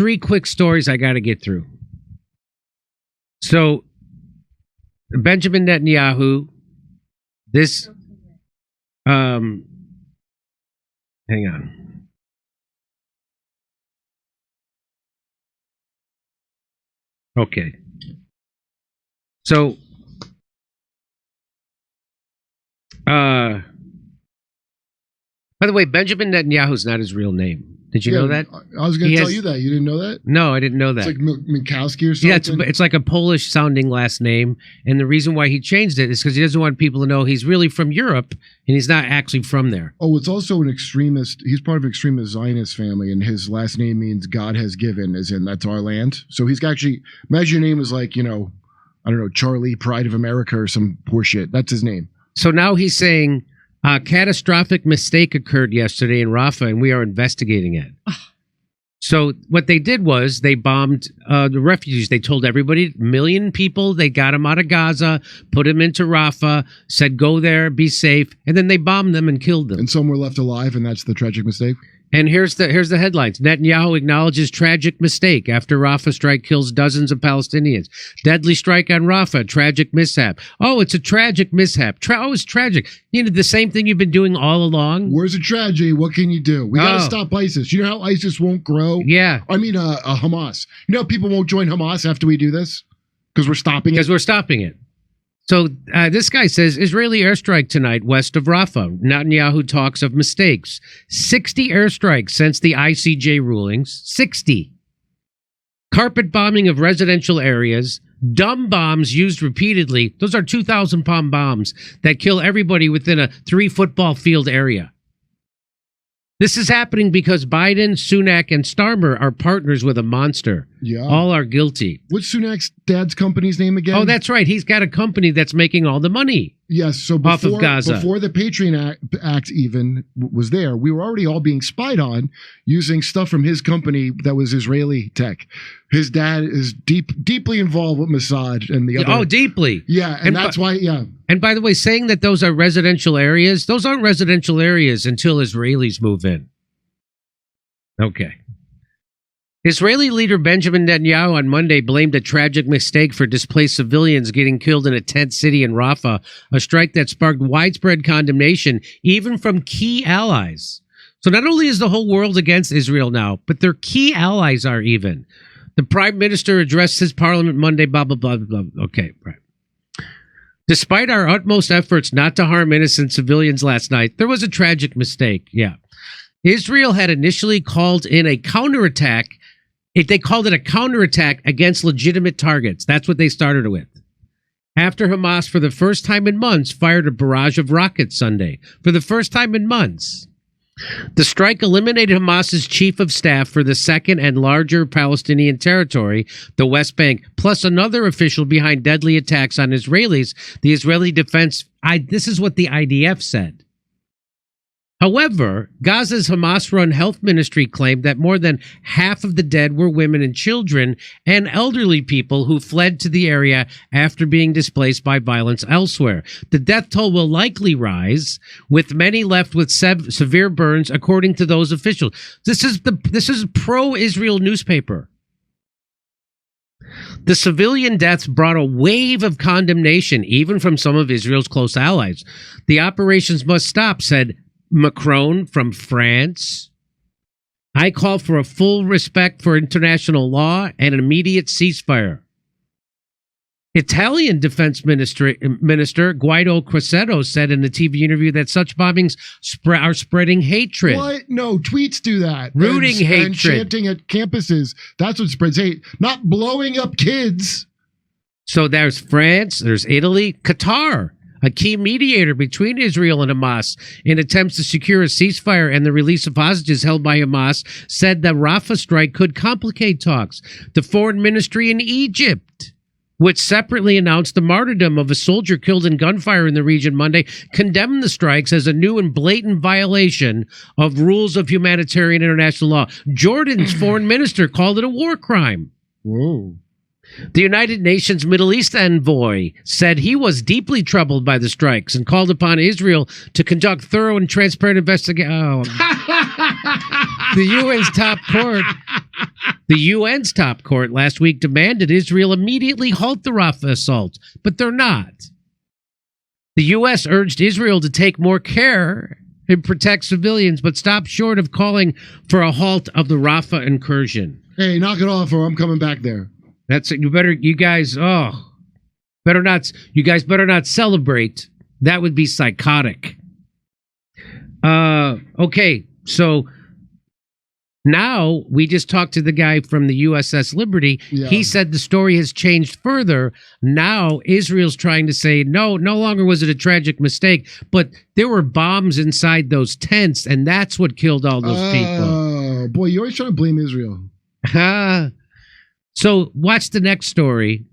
three quick stories I got to get through. So, Benjamin Netanyahu, this, hang on. Okay. So, by the way, Benjamin Netanyahu is not his real name. Did you know that? I was going to tell you that. You didn't know that? No, I didn't know that. It's like Minkowski or something? Yeah, it's like a Polish-sounding last name, and the reason why he changed it is because he doesn't want people to know he's really from Europe, and he's not actually from there. Oh, it's also an extremist. He's part of an extremist Zionist family, and his last name means God has given, as in that's our land. So he's actually, imagine your name is like, I don't know, Charlie, Pride of America or some poor shit. That's his name. So now he's saying, a catastrophic mistake occurred yesterday in Rafah, and we are investigating it. So what they did was they bombed the refugees. They told everybody, 1 million people, they got them out of Gaza, put them into Rafah, said go there, be safe, and then they bombed them and killed them. And some were left alive, and that's the tragic mistake? And here's the headlines. Netanyahu acknowledges tragic mistake after Rafah strike kills dozens of Palestinians. Deadly strike on Rafah, tragic mishap. Oh, it's a tragic mishap. It's tragic. The same thing you've been doing all along. Where's the tragedy? What can you do? We got to stop ISIS. You know how ISIS won't grow? Yeah. I mean, Hamas. You know people won't join Hamas after we do this? Because we're stopping it? Because we're stopping it. So this guy says, Israeli airstrike tonight west of Rafah. Netanyahu talks of mistakes. 60 airstrikes since the ICJ rulings. 60. Carpet bombing of residential areas. Dumb bombs used repeatedly. Those are 2,000-pound bombs that kill everybody within a 3-football field area. This is happening because Biden, Sunak, and Starmer are partners with a monster. Yeah. All are guilty. What's Sunak's dad's company's name again? Oh, that's right. He's got a company that's making all the money. Yes, so off of Gaza. Before the Patriot Act even was there, we were already all being spied on using stuff from his company that was Israeli tech. His dad is deeply involved with Mossad and the other. Oh, deeply. Yeah, and that's why, yeah. And by the way, saying that those are residential areas, those aren't residential areas until Israelis move in. Okay. Israeli leader Benjamin Netanyahu on Monday blamed a tragic mistake for displaced civilians getting killed in a tent city in Rafah, a strike that sparked widespread condemnation, even from key allies. So not only is the whole world against Israel now, but their key allies are even. The prime minister addressed his parliament Monday, blah, blah, blah, blah, blah. Okay, right. Despite our utmost efforts not to harm innocent civilians last night, there was a tragic mistake, yeah. Israel had initially called in a counterattack. They called it a counterattack against legitimate targets. That's what they started with. After Hamas, for the first time in months, fired a barrage of rockets Sunday. For the first time in months. The strike eliminated Hamas's chief of staff for the second and larger Palestinian territory, the West Bank, plus another official behind deadly attacks on Israelis. The Israeli defense, this is what the IDF said. However, Gaza's Hamas-run health ministry claimed that more than half of the dead were women and children and elderly people who fled to the area after being displaced by violence elsewhere. The death toll will likely rise, with many left with severe burns, according to those officials. This is a pro-Israel newspaper. The civilian deaths brought a wave of condemnation, even from some of Israel's close allies. The operations must stop, said Macron from France. I call for a full respect for international law and an immediate ceasefire. Italian Defense Minister Guido Crosetto said in a TV interview that such bombings are spreading hatred. What? No, tweets do that. Rooting hatred. And chanting at campuses. That's what spreads hate. Not blowing up kids. So there's France, there's Italy, Qatar, a key mediator between Israel and Hamas in attempts to secure a ceasefire and the release of hostages held by Hamas, said the Rafah strike could complicate talks. The foreign ministry in Egypt, which separately announced the martyrdom of a soldier killed in gunfire in the region Monday, condemned the strikes as a new and blatant violation of rules of humanitarian international law. Jordan's foreign minister called it a war crime. Whoa. The United Nations Middle East envoy said he was deeply troubled by the strikes and called upon Israel to conduct thorough and transparent investigation. The The UN's top court last week demanded Israel immediately halt the Rafah assault, but they're not. The U.S. urged Israel to take more care and protect civilians, but stopped short of calling for a halt of the Rafah incursion. Hey, knock it off, or I'm coming back there. You guys better not celebrate. That would be psychotic. Okay, so now we just talked to the guy from the USS Liberty. Yeah. He said the story has changed further. Now Israel's trying to say, no longer was it a tragic mistake, but there were bombs inside those tents, and that's what killed all those people. Oh, boy, you're always trying to blame Israel. So watch the next story.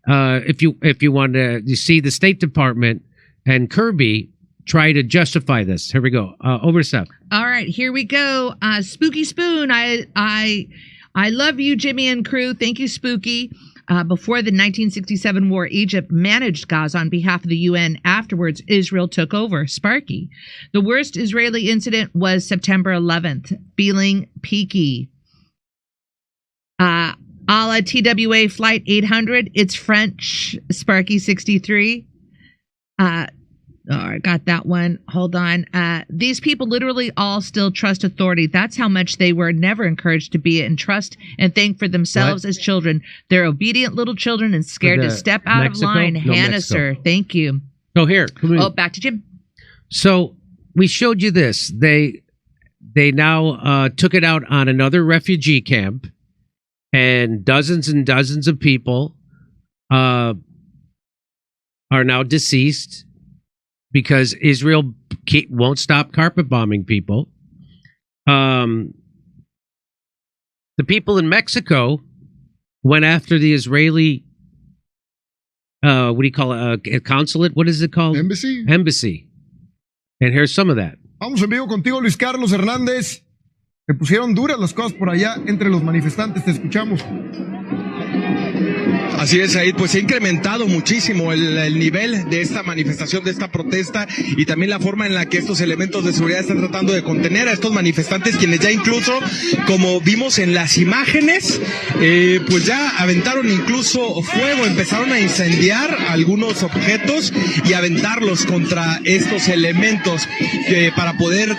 If you want to, you see the State Department and Kirby try to justify this. Here we go. Over to Steph. All right, here we go. Spooky Spoon. I love you, Jimmy and crew. Thank you, Spooky. Before the 1967 war, Egypt managed Gaza on behalf of the UN. Afterwards, Israel took over. Sparky. The worst Israeli incident was September 11th. Feeling peaky. A la TWA Flight 800. It's French. Sparky 63. I got that one. Hold on. These people literally all still trust authority. That's how much they were never encouraged to be and trust and think for themselves as children. They're obedient little children and scared to step out of line. Hannah, sir. Thank you. Oh, here. Back to Jim. So we showed you this. They now took it out on another refugee camp, and dozens of people are now deceased because Israel won't stop carpet bombing people. The people in Mexico went after the Israeli, what do you call it, a consulate? What is it called? Embassy? Embassy. And here's some of that. Vamos en vivo contigo, Luis Carlos Hernández. Se pusieron duras las cosas por allá entre los manifestantes. Te escuchamos. Así es, Said, pues se ha incrementado muchísimo el nivel de esta manifestación, de esta protesta, y también la forma en la que estos elementos de seguridad están tratando de contener a estos manifestantes, quienes ya incluso, como vimos en las imágenes, pues ya aventaron incluso fuego, empezaron a incendiar algunos objetos y aventarlos contra estos elementos para poder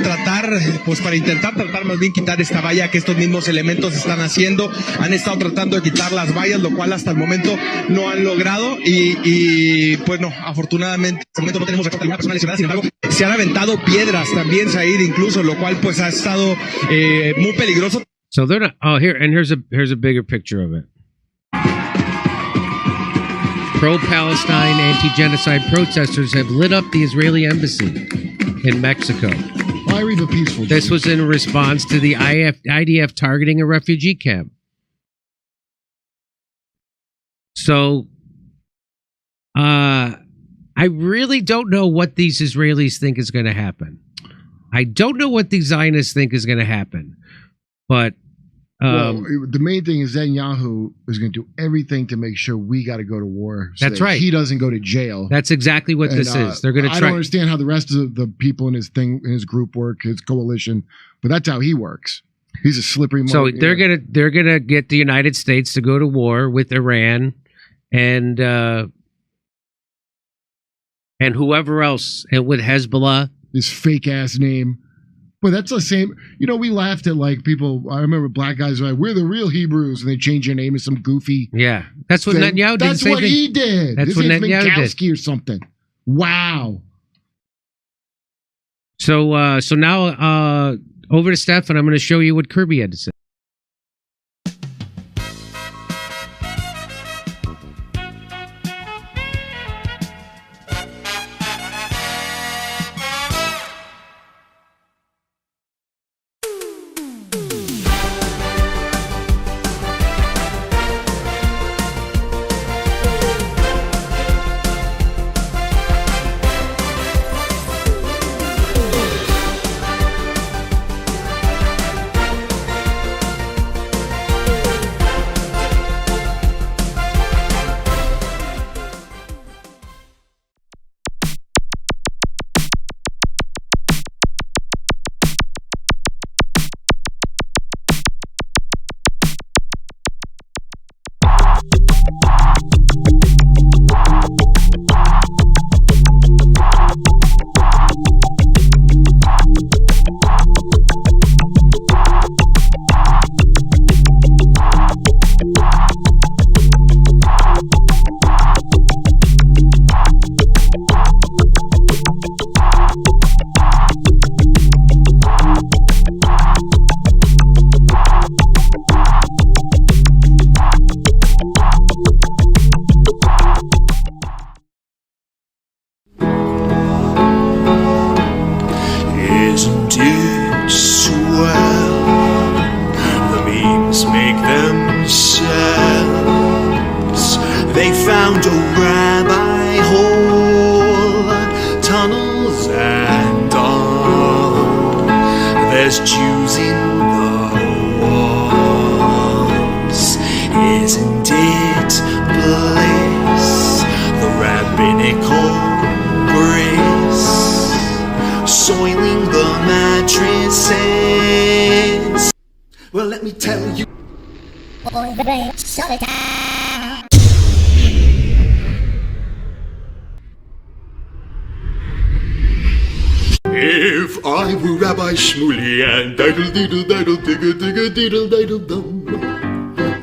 para intentar tratar más bien quitar esta valla que estos mismos elementos están haciendo. Han estado tratando de quitar las vallas, lo cual hasta el momento no han logrado y pues no, afortunadamente hasta el momento no tenemos reporte de ninguna persona lesionada. Sin embargo, se han aventado piedras también, Said, incluso, lo cual pues ha estado muy peligroso. So they're not. Oh, here's a bigger picture of it. Pro-Palestine, anti-genocide protesters have lit up the Israeli embassy in Mexico. Why are we peaceful? This was in response to the IDF targeting a refugee camp. So, I really don't know what these Israelis think is going to happen. I don't know what the Zionists think is going to happen. But the main thing is Netanyahu is going to do everything to make sure we got to go to war. So that's that right. He doesn't go to jail. That's exactly what this is. They're going to try. I don't understand how the rest of the people in his group work, his coalition, but that's how he works. He's a slippery. So they're gonna get the United States to go to war with Iran and whoever else, and with Hezbollah. This fake ass name. But that's the same. You know, we laughed at like people. I remember black guys were like, "We're the real Hebrews," and they change their name to some goofy. Yeah, that's what Netanyahu did. That's what he did. That's what Netanyahu did, or something. Wow. So now over to Steph, and I'm going to show you what Kirby had to say. Let's make themselves. They found a rabbi hole, tunnels and all. There's Jews in the walls. Isn't it bliss? The rabbinical bris, soiling the mattresses. Well, let me tell you. If I were Rabbi Shmuley and diddle diddle diddle digga digga diddle diddle dum,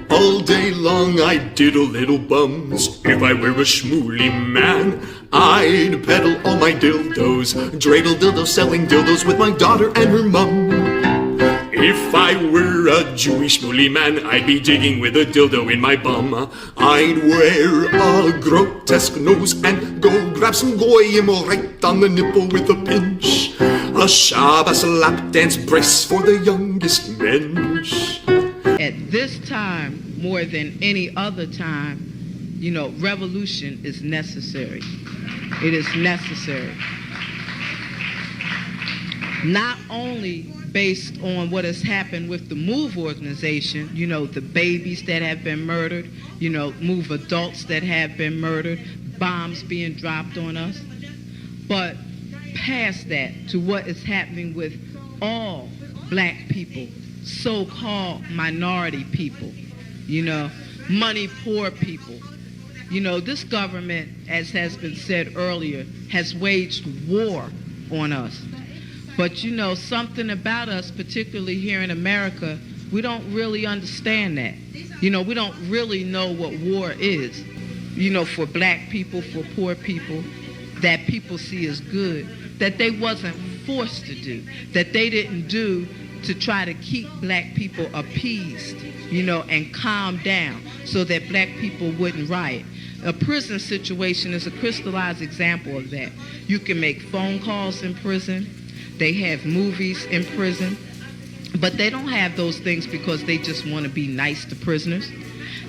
all day long I'd diddle little bums. If I were a Shmuley man, I'd peddle all my dildos, dreidel dildos, selling dildos with my daughter and her mum. If I were a Jewish Shmuley man, I'd be digging with a dildo in my bum. I'd wear a grotesque nose and go grab some goyim right on the nipple with a pinch. A Shabbos lap dance brace for the youngest mensch. At this time, more than any other time, you know, revolution is necessary. It is necessary. Not only based on what has happened with the MOVE organization, you know, the babies that have been murdered, you know, MOVE adults that have been murdered, bombs being dropped on us, but past that to what is happening with all black people, so-called minority people, you know, money poor people. You know, this government, as has been said earlier, has waged war on us. But you know, something about us, particularly here in America, we don't really understand that. You know, we don't really know what war is. You know, for black people, for poor people, that people see as good, that they wasn't forced to do, that they didn't do to try to keep black people appeased, you know, and calm down so that black people wouldn't riot. A prison situation is a crystallized example of that. You can make phone calls in prison. They have movies in prison, but they don't have those things because they just want to be nice to prisoners.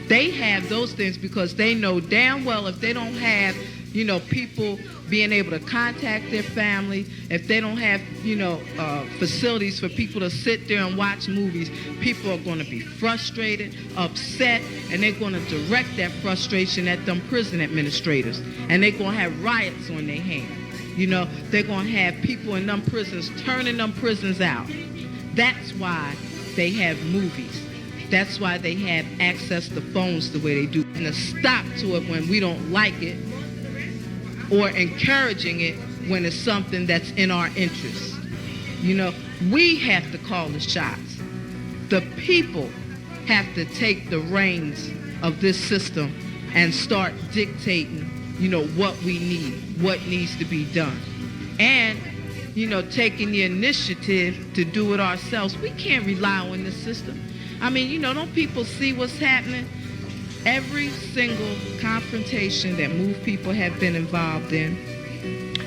They have those things because they know damn well if they don't have, you know, people being able to contact their family, if they don't have, you know, facilities for people to sit there and watch movies, people are going to be frustrated, upset, and they're going to direct that frustration at them prison administrators, and they're going to have riots on their hands. You know, they're going to have people in them prisons turning them prisons out. That's why they have movies. That's why they have access to phones the way they do. And a stop to it when we don't like it, or encouraging it when it's something that's in our interest. You know, we have to call the shots. The people have to take the reins of this system and start dictating, you know, what we need, what needs to be done. And, you know, taking the initiative to do it ourselves. We can't rely on this system. I mean, you know, don't people see what's happening? Every single confrontation that MOVE people have been involved in,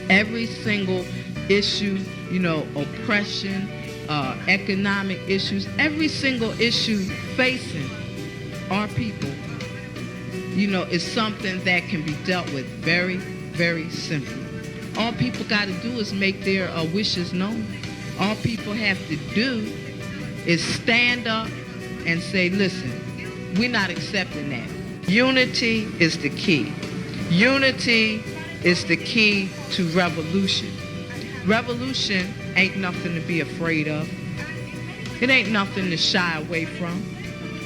every single issue, you know, oppression, economic issues, every single issue facing our people, you know, is something that can be dealt with very, very simply. All people got to do is make their wishes known. All people have to do is stand up and say, listen, we're not accepting that. Unity is the key. Unity is the key to revolution. Revolution ain't nothing to be afraid of. It ain't nothing to shy away from.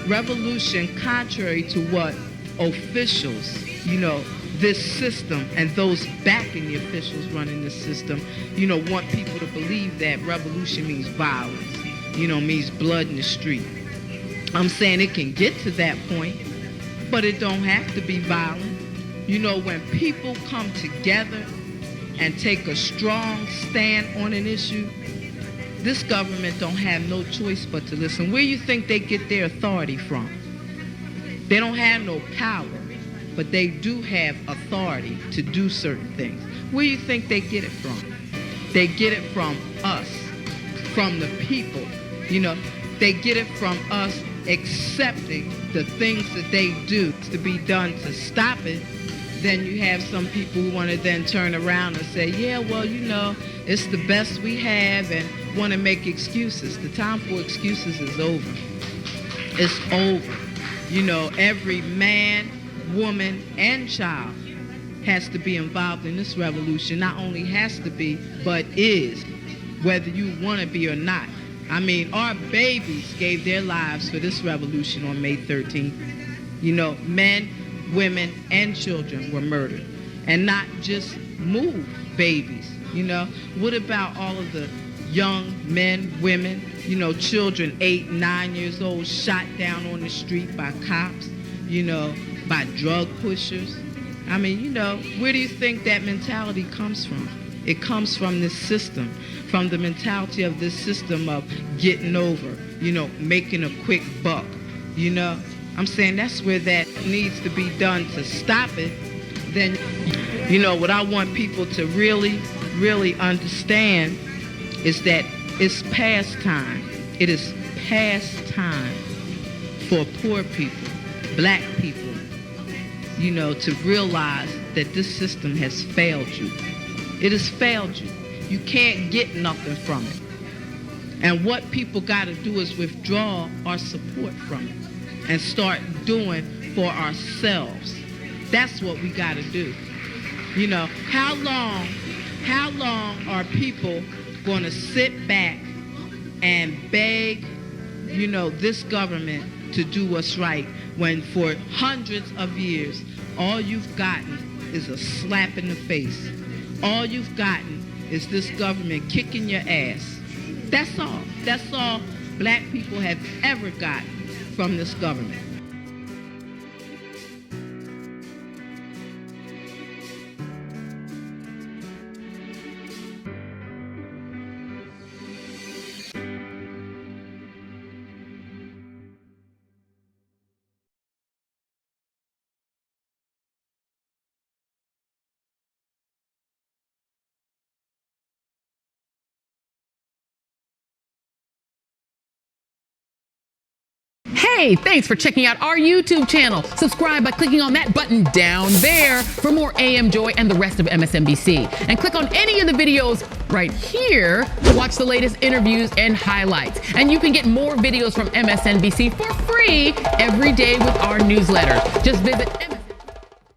Revolution, contrary to what officials, you know, this system and those backing the officials running the system, you know, want people to believe that revolution means violence, you know, means blood in the street. I'm saying it can get to that point, but it don't have to be violent. You know, when people come together and take a strong stand on an issue, this government don't have no choice but to listen. Where you think they get their authority from? They don't have no power, but they do have authority to do certain things. Where you think they get it from? They get it from us, from the people. You know, they get it from us accepting the things that they do to be done to stop it, then you have some people who want to then turn around and say, yeah, well, you know, it's the best we have, and want to make excuses. The time for excuses is over. It's over. You know, every man, woman, and child has to be involved in this revolution. Not only has to be, but is, whether you want to be or not. I mean, our babies gave their lives for this revolution on May 13th. You know, men, women, and children were murdered. And not just move babies, you know. What about all of the young men, women, you know, children 8, 9 years old shot down on the street by cops, you know, by drug pushers? I mean, you know, where do you think that mentality comes from? It comes from this system, from the mentality of this system of getting over, you know, making a quick buck, you know. I'm saying that's where that needs to be done to stop it. Then, you know, what I want people to really, really understand is that it's past time. It is past time for poor people, black people, you know, to realize that this system has failed you. It has failed you. You can't get nothing from it. And what people got to do is withdraw our support from it and start doing for ourselves. That's what we got to do. You know, how long are people going to sit back and beg, you know, this government to do what's right when for hundreds of years all you've gotten is a slap in the face? All you've gotten is this government kicking your ass. That's all. That's all black people have ever gotten from this government. Hey, thanks for checking out our YouTube channel. Subscribe by clicking on that button down there for more AM Joy and the rest of MSNBC. And click on any of the videos right here to watch the latest interviews and highlights. And you can get more videos from MSNBC for free every day with our newsletter. Just visit